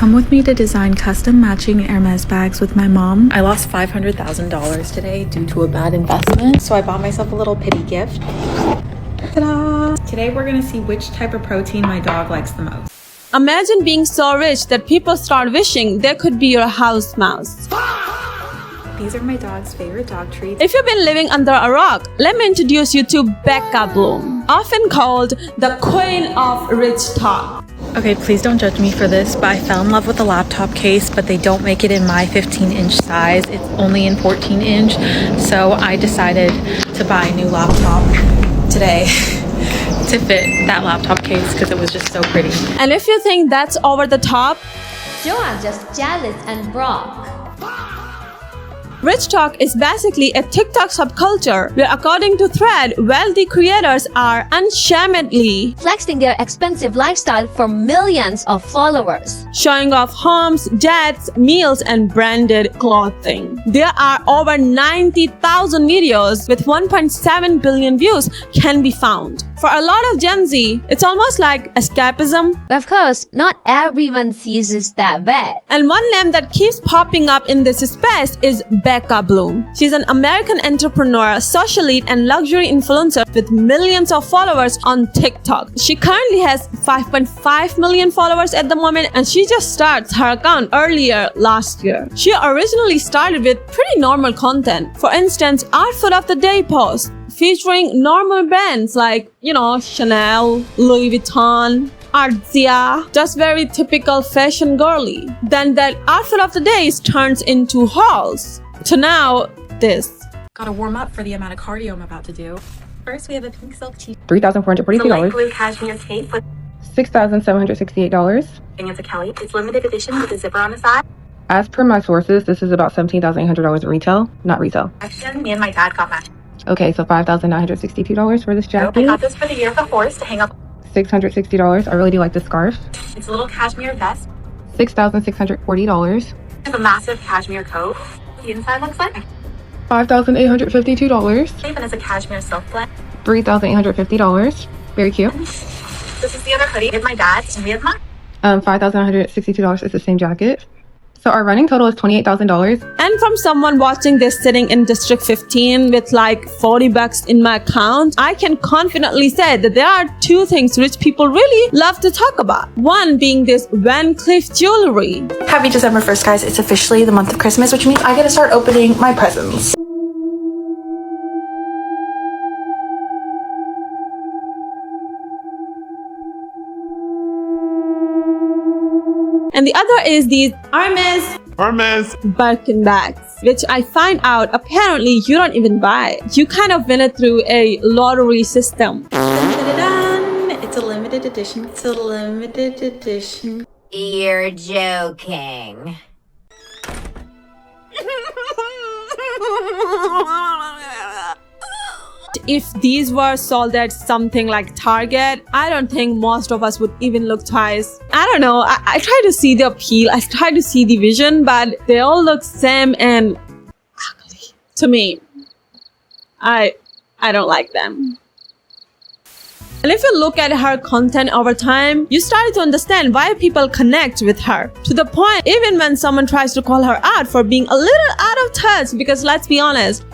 Come with me to design custom matching Hermès bags with my mom. I lost $500,000 today due to a bad investment, so I bought myself a little pity gift. Ta-da! Today we're gonna see which type of protein my dog likes the most. Imagine being so rich that people start wishing they could be your house mouse. These are my dog's favorite dog treats. If you've been living under a rock, let me introduce you to Becca Bloom, often called the Queen of RichTok. Okay, please don't judge me for this, but I fell in love with the laptop case, but they don't make it in my 15-inch size. It's only in 14-inch, so I decided to buy a new laptop today to fit that laptop case because it was just so pretty. And if you think that's over the top, you are just jealous and broke. RichTok is basically a TikTok subculture where, according to Thread, wealthy creators are unshamedly flexing their expensive lifestyle for millions of followers, showing off homes, jets, meals, and branded clothing. There are over 90,000 videos with 1.7 billion views can be found. For a lot of Gen Z, it's almost like escapism. Of course, not everyone sees it that way. And one name that keeps popping up in this space is Becca Bloom. She's an American entrepreneur, socialite, and luxury influencer with millions of followers on TikTok. She currently has 5.5 million followers at the moment, and she just started her account earlier last year. She originally started with pretty normal content. For instance, Outfit of the Day posts featuring normal brands like, Chanel, Louis Vuitton, ItsSeyra, just very typical fashion girly. Then that outfit of the day turns into hauls. To now, this. Gotta warm up for the amount of cardio I'm about to do. First, we have a pink silk t-shirt. $3,442. Light blue cashmere tape with $6,768. it's a Kelly. It's limited edition with a zipper on the side. As per my sources, this is about $17,800 at retail, not resale. Actually, me and my dad got matching. Okay, so $5,962 for this jacket. I got this for the year of the horse to hang up. $660. I really do like this scarf. It's a little cashmere vest. $6,640. It's a massive cashmere coat. The inside looks like $5,852. and it's a cashmere silk blend. $3,850. Very cute. This is the other hoodie. It's my dad's and we have mine. $5,162 is the same jacket. So our running total is $28,000. And from someone watching this sitting in District 15 with like 40 bucks in my account, I can confidently say that there are two things rich people really love to talk about. One being this Van Cleef jewelry. Happy December 1st, guys. It's officially the month of Christmas, which means I gotta start opening my presents. And the other is these Hermès Birkin bags, which I find out apparently you don't even buy. You kind of win it through a lottery system. It's a limited edition. It's a limited edition. You're joking. If these were sold at something like Target, I don't think most of us would even look twice. I don't know, I try to see the appeal, I try to see the vision, but they all look same and ugly to me. I don't like them. And if you look at her content over time, you start to understand why people connect with her. To the point, even when someone tries to call her out for being a little out of touch, because let's be honest,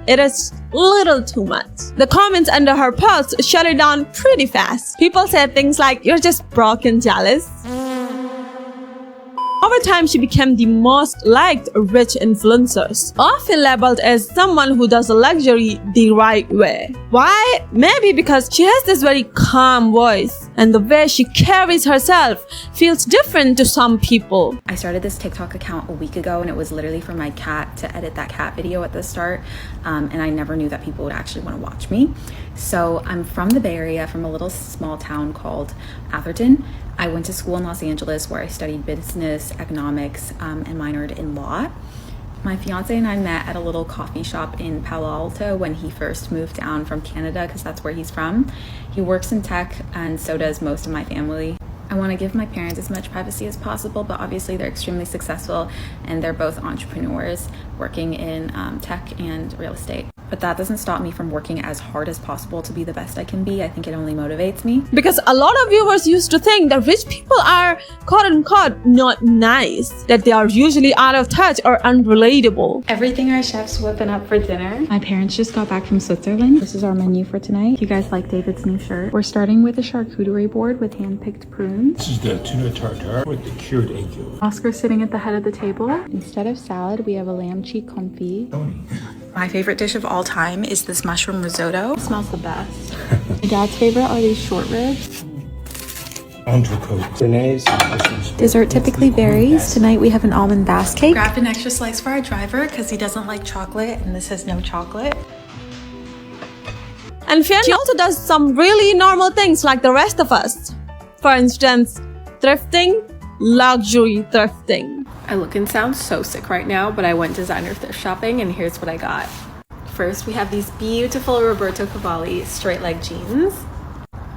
it is little too much. The comments under her posts shut it down pretty fast. People said things like, "You're just broke and jealous." Over time, she became the most liked rich influencers, often labeled as someone who does luxury the right way. Why? Maybe because she has this very calm voice, and the way she carries herself feels different to some people. I started this TikTok account a week ago, and it was literally for my cat to edit that cat video at the start, and I never knew that people would actually want to watch me. So I'm from the Bay Area, from a little small town called Atherton. I went to school in Los Angeles where I studied business, economics, and minored in law. My fiance and I met at a little coffee shop in Palo Alto when he first moved down from Canada, because that's where he's from. He works in tech, and so does most of my family. I want to give my parents as much privacy as possible, but obviously they're extremely successful and they're both entrepreneurs working in tech and real estate. But that doesn't stop me from working as hard as possible to be the best I can be. I think it only motivates me. Because a lot of viewers used to think that rich people are quote unquote not nice, that they are usually out of touch or unrelatable. Everything our chef's whipping up for dinner. My parents just got back from Switzerland. This is our menu for tonight. You guys like David's new shirt? We're starting with a charcuterie board with hand-picked prunes. This is the tuna tartare with the cured egg yolk. Oscar's sitting at the head of the table. Instead of salad, we have a lamb cheek confit. My favorite dish of all time is this mushroom risotto. It smells the best. My dad's favorite are these short ribs. Entrecote. Dessert typically varies. Tonight we have an almond bass cake. Grabbed an extra slice for our driver because he doesn't like chocolate and this has no chocolate. And she also does some really normal things like the rest of us. For instance, thrifting, luxury thrifting. I look and sound so sick right now, but I went designer thrift shopping and here's what I got. First, we have these beautiful Roberto Cavalli straight leg jeans.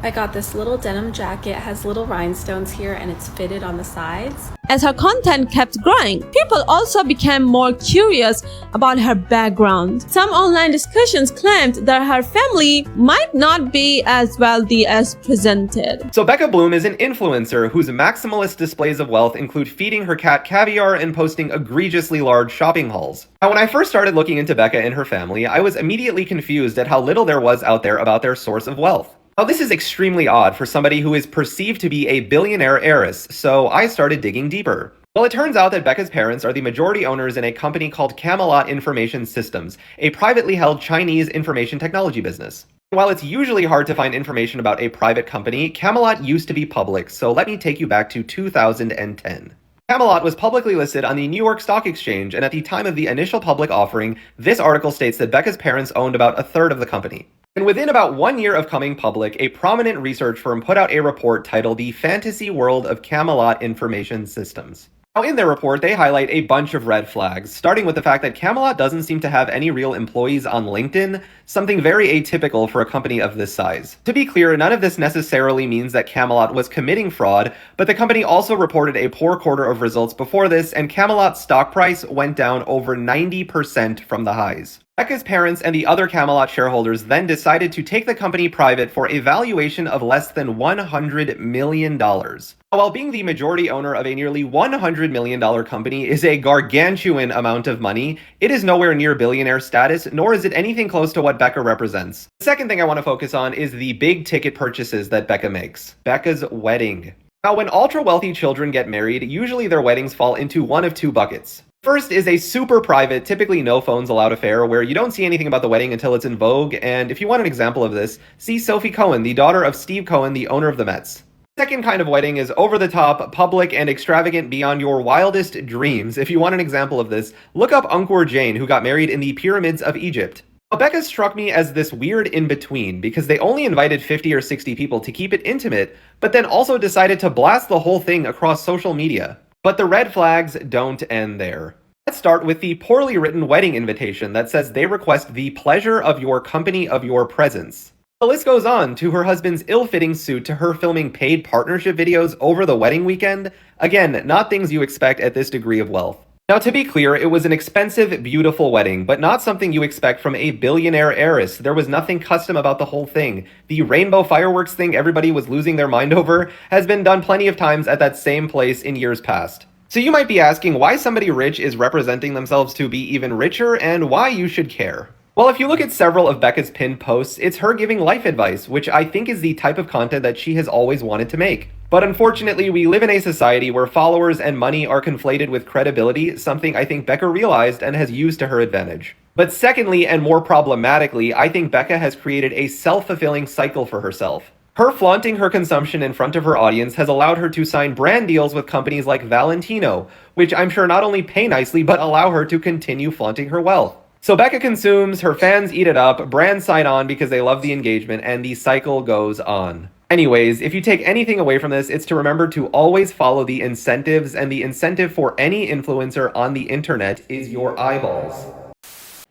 I got this little denim jacket. It has little rhinestones here and it's fitted on the sides. As her content kept growing, people also became more curious about her background. Some online discussions claimed that her family might not be as wealthy as presented. So Becca Bloom is an influencer whose maximalist displays of wealth include feeding her cat caviar and posting egregiously large shopping hauls. Now, when I first started looking into Becca and her family, I was immediately confused at how little there was out there about their source of wealth. Now, this is extremely odd for somebody who is perceived to be a billionaire heiress, so I started digging deeper. Well, it turns out that Becca's parents are the majority owners in a company called Camelot Information Systems, a privately held Chinese information technology business. While it's usually hard to find information about a private company, Camelot used to be public, so let me take you back to 2010. Camelot was publicly listed on the New York Stock Exchange, and at the time of the initial public offering, this article states that Becca's parents owned about a third of the company. And within about 1 year of coming public, a prominent research firm put out a report titled The Fantasy World of Camelot Information Systems. Now, in their report, they highlight a bunch of red flags, starting with the fact that Camelot doesn't seem to have any real employees on LinkedIn, something very atypical for a company of this size. To be clear, none of this necessarily means that Camelot was committing fraud, but the company also reported a poor quarter of results before this, and Camelot's stock price went down over 90% from the highs. Becca's parents and the other Camelot shareholders then decided to take the company private for a valuation of less than $100 million. While being the majority owner of a nearly $100 million company is a gargantuan amount of money, it is nowhere near billionaire status, nor is it anything close to what Becca represents. The second thing I want to focus on is the big ticket purchases that Becca makes. Becca's wedding. Now, when ultra-wealthy children get married, usually their weddings fall into one of two buckets. First is a super private, typically no phones allowed affair where you don't see anything about the wedding until it's in vogue, and if you want an example of this, see Sophie Cohen, the daughter of Steve Cohen, the owner of the Mets. Second kind of wedding is over-the-top, public, and extravagant beyond your wildest dreams. If you want an example of this, look up Ankur Jain, who got married in the pyramids of Egypt. Becca struck me as this weird in-between because they only invited 50 or 60 people to keep it intimate, but then also decided to blast the whole thing across social media. But the red flags don't end there. Let's start with the poorly written wedding invitation that says they request the pleasure of your company of your presence. The list goes on to her husband's ill-fitting suit to her filming paid partnership videos over the wedding weekend. Again, not things you expect at this degree of wealth. Now, to be clear, it was an expensive, beautiful wedding, but not something you expect from a billionaire heiress. There was nothing custom about the whole thing. The rainbow fireworks thing everybody was losing their mind over has been done plenty of times at that same place in years past. So you might be asking why somebody rich is representing themselves to be even richer and why you should care. Well, if you look at several of Becca's pinned posts, it's her giving life advice, which I think is the type of content that she has always wanted to make. But unfortunately, we live in a society where followers and money are conflated with credibility, something I think Becca realized and has used to her advantage. But secondly, and more problematically, I think Becca has created a self-fulfilling cycle for herself. Her flaunting her consumption in front of her audience has allowed her to sign brand deals with companies like Valentino, which I'm sure not only pay nicely, but allow her to continue flaunting her wealth. So Becca consumes, her fans eat it up, brands sign on because they love the engagement, and the cycle goes on. Anyways, if you take anything away from this, it's to remember to always follow the incentives, and the incentive for any influencer on the internet is your eyeballs.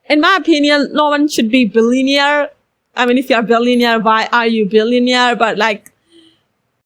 In my opinion, no one should be billionaire. I mean, if you're a billionaire, why are you billionaire? But like,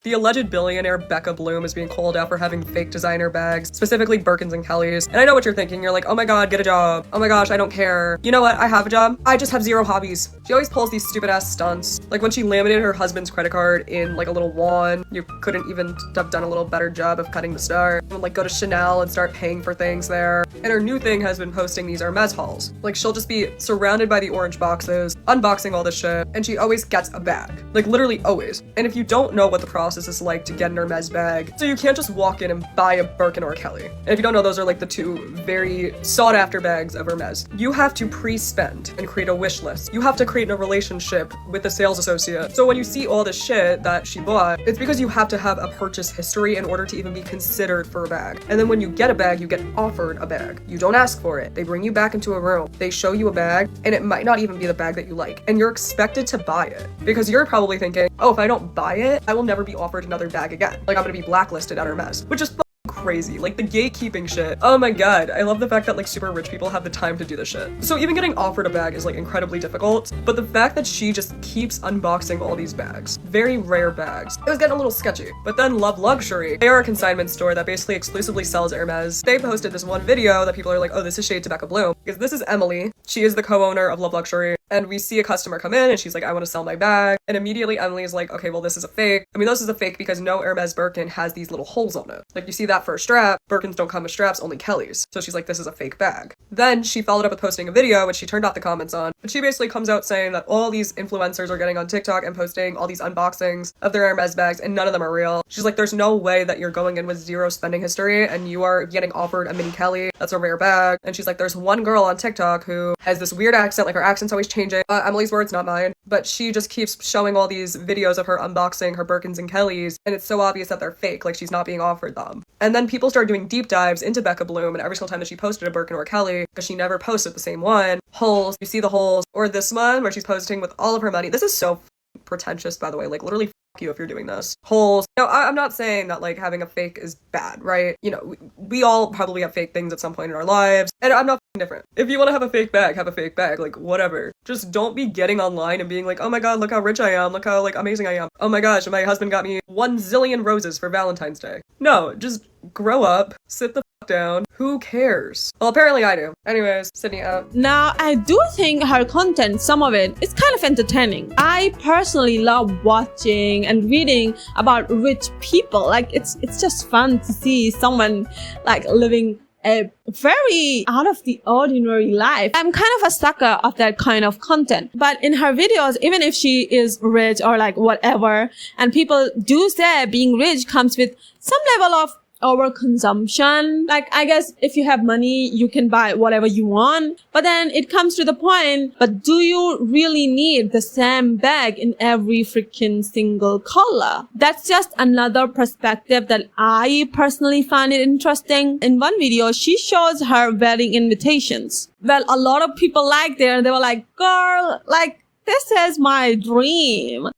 The alleged billionaire Becca Bloom is being called out for having fake designer bags, specifically Birkins and Kellys. And I know what you're thinking. You're like, oh my god, get a job. Oh my gosh, I don't care. You know what? I have a job. I just have zero hobbies. She always pulls these stupid ass stunts. Like when she laminated her husband's credit card in like a little wand, you couldn't even have done a little better job of cutting the star. And like go to Chanel and start paying for things there. And her new thing has been posting these Hermès hauls. Like she'll just be surrounded by the orange boxes, unboxing all this shit, and she always gets a bag. Like literally always. And if you don't know what the process is like to get an Hermès bag, so you can't just walk in and buy a Birkin or a Kelly. And if you don't know, those are like the two very sought after bags of Hermès. You have to pre-spend and create a wish list. You have to create a relationship with the sales associate. So when you see all the shit that she bought, it's because you have to have a purchase history in order to even be considered for a bag. And then when you get a bag, you get offered a bag. You don't ask for it. They bring you back into a room. They show you a bag, and it might not even be the bag that you like. And you're expected to buy it. Because you're probably thinking, oh, if I don't buy it, I will never be offered another bag again. Like I'm gonna be blacklisted at Hermès, which is crazy. Like the gatekeeping shit. Oh my god. I love the fact that like super rich people have the time to do this shit. So even getting offered a bag is like incredibly difficult, but the fact that she just keeps unboxing all these bags, very rare bags, it was getting a little sketchy. But then Love Luxury, they are a consignment store that basically exclusively sells Hermès. They posted this one video that people are like, oh, this is shade to Becca Bloom, because this is Emily. She is the co-owner of Love Luxury, and we see a customer come in and she's like, I want to sell my bag, and immediately Emily is like, okay, well this is a fake. I mean, this is a fake because no Hermès Birkin has these little holes on it. Like you see that for a strap. Birkins don't come with straps, only Kellys. So she's like, this is a fake bag. Then she followed up with posting a video, which she turned off the comments on. But she basically comes out saying that all these influencers are getting on TikTok and posting all these unboxings of their Hermès bags, and none of them are real. She's like, there's no way that you're going in with zero spending history and you are getting offered a mini Kelly. That's a rare bag. And she's like, there's one girl on TikTok who has this weird accent, like her accent's always changing. Emily's words, not mine. But she just keeps showing all these videos of her unboxing her Birkins and Kellys, and it's so obvious that they're fake, like she's not being offered them. And then people start doing deep dives into Becca Bloom, and every single time that she posted a Birkin or a Kelly, because she never posted the same one, holes, you see the holes, or this one where she's posting with all of her money. This is so pretentious, by the way, like literally you if you're doing this. Holes. No, I'm not saying that like having a fake is bad, right? You know, we all probably have fake things at some point in our lives, and I'm not different. If you want to have a fake bag, have a fake bag, like whatever. Just don't be getting online and being like, oh my god, look how rich I am, look how like amazing I am. Oh my gosh, my husband got me 1 zillion roses for Valentine's Day. No, just grow up, sit the f down. Who cares? Well, apparently I do. Anyways, Sydney out. Now, I do think her content, some of it, is kind of entertaining. I personally love watching and reading about rich people. Like, it's just fun to see someone like living a very out of the ordinary life. I'm kind of a sucker of that kind of content. But in her videos, even if she is rich or like whatever, and people do say being rich comes with some level of overconsumption. Like, I guess if you have money, you can buy whatever you want. But then it comes to the point, but do you really need the same bag in every freaking single color? That's just another perspective that I personally find it interesting. In one video, she shows her wedding invitations. Well, a lot of people liked it and they were like, girl, like, this is my dream.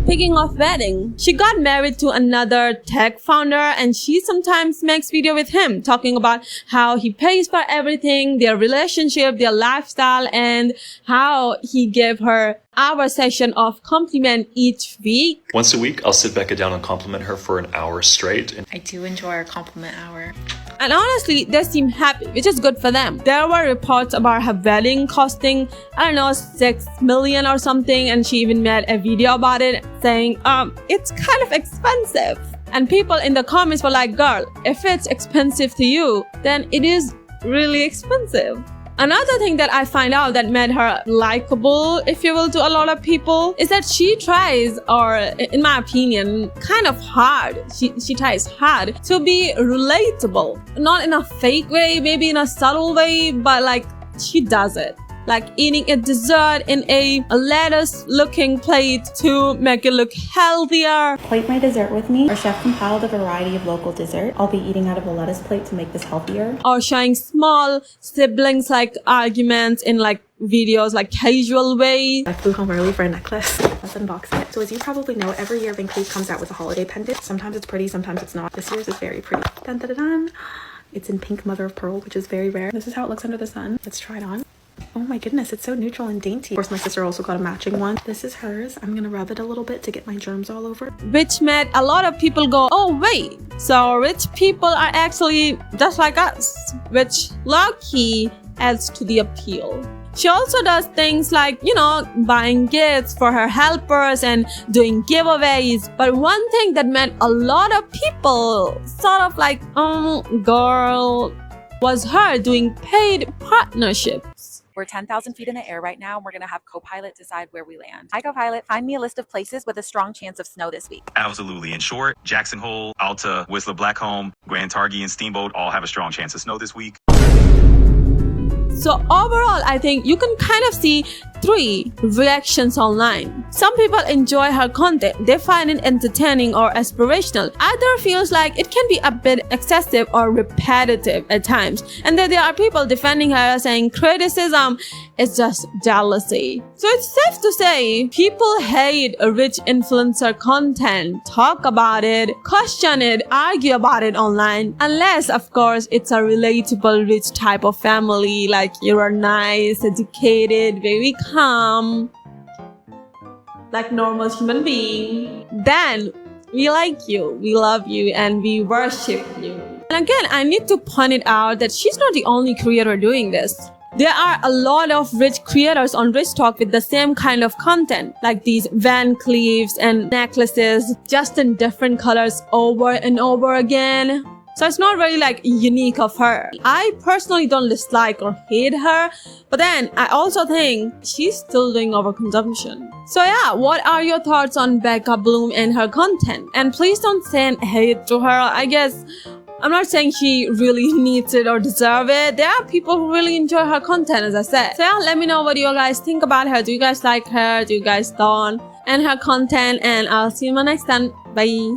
Speaking of wedding, she got married to another tech founder, and she sometimes makes video with him talking about how he pays for everything, their relationship, their lifestyle, and how he gave her hour session of compliment each week. Once a week, I'll sit Becca down and compliment her for an hour straight. I do enjoy our compliment hour. And honestly, they seem happy, which is good for them. There were reports about her wedding costing, I don't know, 6 million or something, and she even made a video about it saying, it's kind of expensive. And people in the comments were like, girl, if it's expensive to you, then it is really expensive. Another thing that I find out that made her likable, if you will, to a lot of people is that she tries, or in my opinion, kind of hard. She tries hard to be relatable. Not in a fake way, maybe in a subtle way, but like she does it. Like eating a dessert in a lettuce-looking plate to make it look healthier. Plate my dessert with me. Our chef compiled a variety of local dessert. I'll be eating out of a lettuce plate to make this healthier. Or showing small siblings like arguments in like videos, like casual way. I flew home early for a necklace. Let's unbox it. So as you probably know, every year Van Cleef comes out with a holiday pendant. Sometimes it's pretty, sometimes it's not. This year's is very pretty. Dun, dun, dun, dun. It's in pink mother of pearl, which is very rare. This is how it looks under the sun. Let's try it on. Oh my goodness, it's so neutral and dainty. Of course, my sister also got a matching one. This is hers. I'm gonna rub it a little bit to get my germs all over. Which made a lot of people go, oh wait, so rich people are actually just like us, which low-key adds to the appeal. She also does things like, buying gifts for her helpers and doing giveaways. But one thing that made a lot of people sort of like, girl, was her doing paid partnerships. We're 10,000 feet in the air right now, and we're going to have Copilot decide where we land. Hi, Copilot, find me a list of places with a strong chance of snow this week. Absolutely. In short, Jackson Hole, Alta, Whistler Blackcomb, Grand Targhee, and Steamboat all have a strong chance of snow this week. So overall, I think you can kind of see 3 reactions online. Some people enjoy her content. They find it entertaining or aspirational. Other feels like it can be a bit excessive or repetitive at times. And then there are people defending her saying criticism is just jealousy. So it's safe to say people hate rich influencer content, talk about it, question it, argue about it online. Unless, of course, it's a relatable rich type of family, like you're nice, educated, very calm, like normal human being. Then we like you, we love you, and we worship you. And again, I need to point it out that she's not the only creator doing this. There are a lot of rich creators on RichTok with the same kind of content, like these Van Cleefs and necklaces, just in different colors over and over again. So it's not really like unique of her. I personally don't dislike or hate her, but then I also think she's still doing overconsumption. So yeah, what are your thoughts on Becca Bloom and her content? And please don't send hate to her. I guess I'm not saying she really needs it or deserve it. There are people who really enjoy her content, as I said. So yeah, let me know what you guys think about her. Do you guys like her? Do you guys don't? And her content, and I'll see you in my next time. Bye.